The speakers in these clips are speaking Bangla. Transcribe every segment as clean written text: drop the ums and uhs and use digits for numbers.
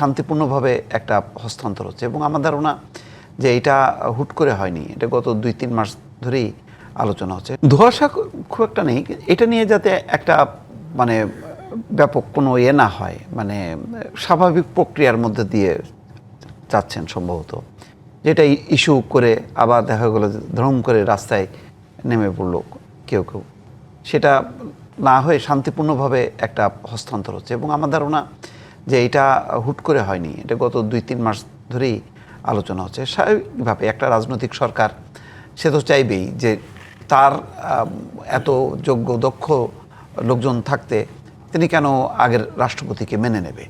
শান্তিপূর্ণভাবে একটা হস্তান্তর হচ্ছে এবং আমার ধারণা যে এটা হুট করে হয়নি, এটা গত 2-3 মাস ধরেই আলোচনা হচ্ছে। ধোঁয়াশা খুব একটা নেই, এটা নিয়ে যাতে একটা মানে ব্যাপক কোনো না হয়, মানে স্বাভাবিক প্রক্রিয়ার মধ্যে দিয়ে যাচ্ছেন সম্ভবত, যেটা ইস্যু করে আবার দেখা গেলো ধর্ম করে রাস্তায় নেমে পড়লো কেউ কেউ, সেটা না হয়ে শান্তিপূর্ণভাবে একটা হস্তান্তর হচ্ছে এবং আমার ধারণা যে এটা হুট করে হয়নি, এটা গত 2-3 মাস ধরেই আলোচনা হচ্ছে। স্বাভাবিকভাবে একটা রাজনৈতিক সরকার সে তো চাইবেই যে তার এত যোগ্য দক্ষ লোকজন থাকতে তিনি কেন আগের রাষ্ট্রপতিকে মেনে নেবে।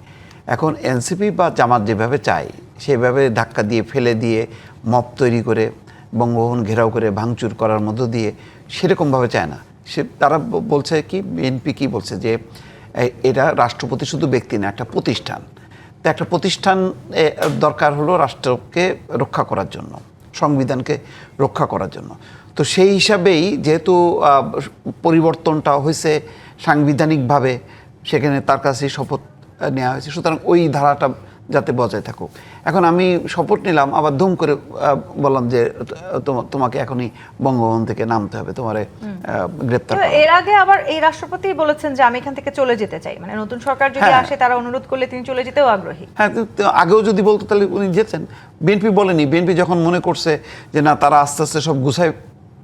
এখন এনসিপি বা জামাত যেভাবে চায় সেভাবে ধাক্কা দিয়ে ফেলে দিয়ে মব তৈরি করে বঙ্গভবন ঘেরাও করে ভাঙচুর করার মধ্য দিয়ে সেরকমভাবে চায় না। তারা বলছে কি, বিএনপি কি বলছে যে এটা রাষ্ট্রপতি শুধু ব্যক্তি না, একটা প্রতিষ্ঠান। তো একটা প্রতিষ্ঠান দরকার হলো রাষ্ট্রকে রক্ষা করার জন্য, সংবিধানকে রক্ষা করার জন্য। তো সেই হিসাবেই যেহেতু পরিবর্তনটা হয়েছে সাংবিধানিকভাবে, সেখানে তার কাছে শপথ নেওয়া হয়েছে, সুতরাং ওই ধারাটা যাতে বজায় থাকুক। এখন আমি শপথ নিলাম, আবার ধুম করে বললাম যে তোমাকে এখনই বঙ্গভবন থেকে নামতে হবে, তোমার গ্রেপ্তার। এর আগে আবার এই রাষ্ট্রপতি বলেছেন যে আমি এখান থেকে চলে যেতে চাই, মানে নতুন সরকার যদি আসে তারা অনুরোধ করলে তিনি চলে যেতেও আগ্রহী। হ্যাঁ, আগেও যদি বলতো তাহলে উনি যেতেন। বিএনপি বলেনি, বিএনপি যখন মনে করছে যে না তারা আস্তে আস্তে সব গুছাই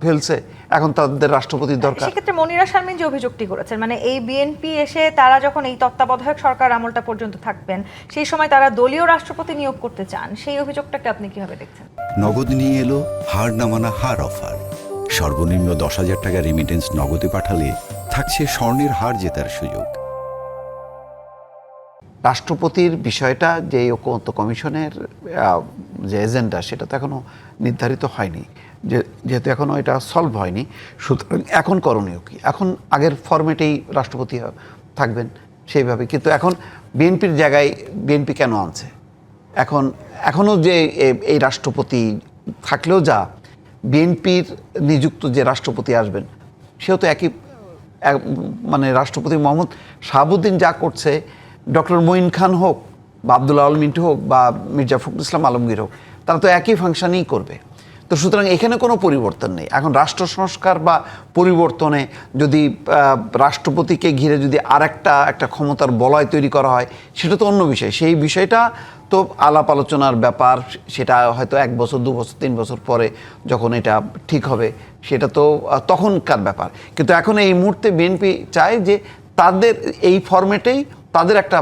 ফেলছে, এখন তাদের রাষ্ট্রপতির দরকার। সেক্ষেত্রে মনিরা শারমিন যে অভিযোগটি করেছেন, মানে এই বিএনপি এসে তারা যখন এই তত্ত্বাবধায়ক সরকার আমলটা পর্যন্ত থাকবেন সেই সময় তারা দলীয় রাষ্ট্রপতি নিয়োগ করতে চান, সেই অভিযোগটাকে আপনি কিভাবে দেখছেন? নগদ নিয়ে এলো হার না মানা হার অফার। সর্বনিম্ন 10,000 টাকা রেমিটেন্স নগদে পাঠালে থাকছে স্বর্ণের হার জেতার সুযোগ। রাষ্ট্রপতির বিষয়টা যে ঐকমত্য কমিশনের যে এজেন্ডা সেটা তো এখনও নির্ধারিত হয়নি, যেহেতু এখনও এটা সলভ হয়নি। সুতরাং এখন করণীয় কি? এখন আগের ফরম্যাটেই রাষ্ট্রপতি থাকবেন সেইভাবে, কিন্তু এখন বিএনপির জায়গায় বিএনপি কেন আনছে? এখনও যে এই রাষ্ট্রপতি থাকলেও যা বিএনপির নিযুক্ত যে রাষ্ট্রপতি আসবেন সেও তো একই, মানে রাষ্ট্রপতি মোহাম্মদ শাহাবুদ্দিন যা করছে, ডক্টর মঈন খান হোক বা আব্দুল আল মিন্টু হোক বা মির্জা ফখরুল ইসলাম আলমগীর হোক, তারা তো একই ফাংশনই করবে। তো সুতরাং এখানে কোনো পরিবর্তন নেই। এখন রাষ্ট্র সংস্কার বা পরিবর্তনে যদি রাষ্ট্রপতিকে ঘিরে যদি একটা ক্ষমতার বলয় তৈরি করা হয় সেটা তো অন্য বিষয়। সেই বিষয়টা তো আলাপ আলোচনার ব্যাপার, সেটা হয়তো 1 বছর 2 বছর 3 বছর পরে যখন এটা ঠিক হবে সেটা তো তখনকার ব্যাপার। কিন্তু এখন এই মুহূর্তে বিএনপি চায় যে তাদের এই ফরম্যাটেই তাদের একটা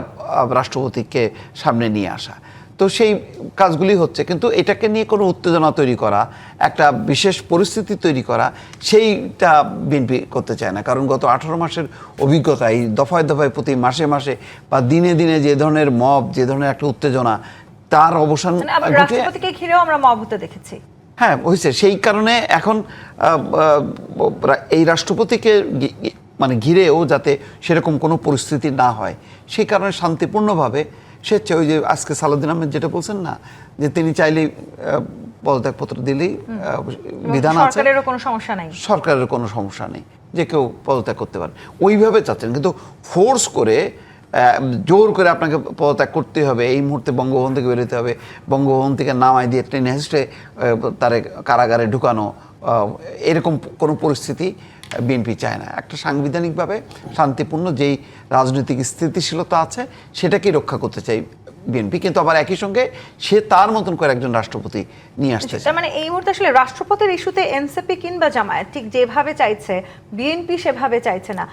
রাষ্ট্রপতিকে সামনে নিয়ে আসা। তো সেই কাজগুলি হচ্ছে, কিন্তু এটাকে নিয়ে কোনো উত্তেজনা তৈরি করা, একটা বিশেষ পরিস্থিতি তৈরি করা, সেইটা বিএনপি করতে চায় না। কারণ গত 18 মাসের অভিজ্ঞতা, এই দফায় দফায় প্রতি মাসে মাসে বা দিনে দিনে যে ধরনের মব, যে ধরনের একটা উত্তেজনা, তার অবসান রাষ্ট্রপতিকে ঘিরেও আমরা মব হতে দেখেছি। হ্যাঁ, হয়েছে। সেই কারণে এখন এই রাষ্ট্রপতিকে মানে ঘিরেও যাতে সেরকম কোনো পরিস্থিতি না হয়, সেই কারণে শান্তিপূর্ণভাবে স্বেচ্ছা, ওই যে আজকে সালাউদ্দিন আহমেদ যেটা বলছেন না, যে তিনি চাইলেই পদত্যাগপত্র দিলেই বিধান আছে, সরকারেরও কোনো সমস্যা নাই, সরকারের কোনো সমস্যা নেই, যে কেউ পদত্যাগ করতে পারে, ওইভাবে চাচ্ছেন। কিন্তু ফোর্স করে জোর করে আপনাকে পদত্যাগ করতে হবে, এই মুহূর্তে বঙ্গভবন থেকে বেরোতে হবে, বঙ্গভবন থেকে নামাই দিয়ে ট্রেনে হেসে তারে কারাগারে ঢুকানো, এরকম কোনো পরিস্থিতি বিএনপি চায় না। একটা সাংবিধানিকভাবে শান্তিপূর্ণ যেই রাজনৈতিক স্থিতিশীলতা আছে সেটাকেই রক্ষা করতে চাই বিএনপি, কিন্তু আবার একই সঙ্গে সে তার মতন করে একজন রাষ্ট্রপতি নিয়ে আসতে চায়। মানে এই মুহূর্তে আসলে রাষ্ট্রপতির ইস্যুতে এনসিপি কিংবা জামায়াত ঠিক যেভাবে চাইছে বিএনপি সেভাবে চাইছে না।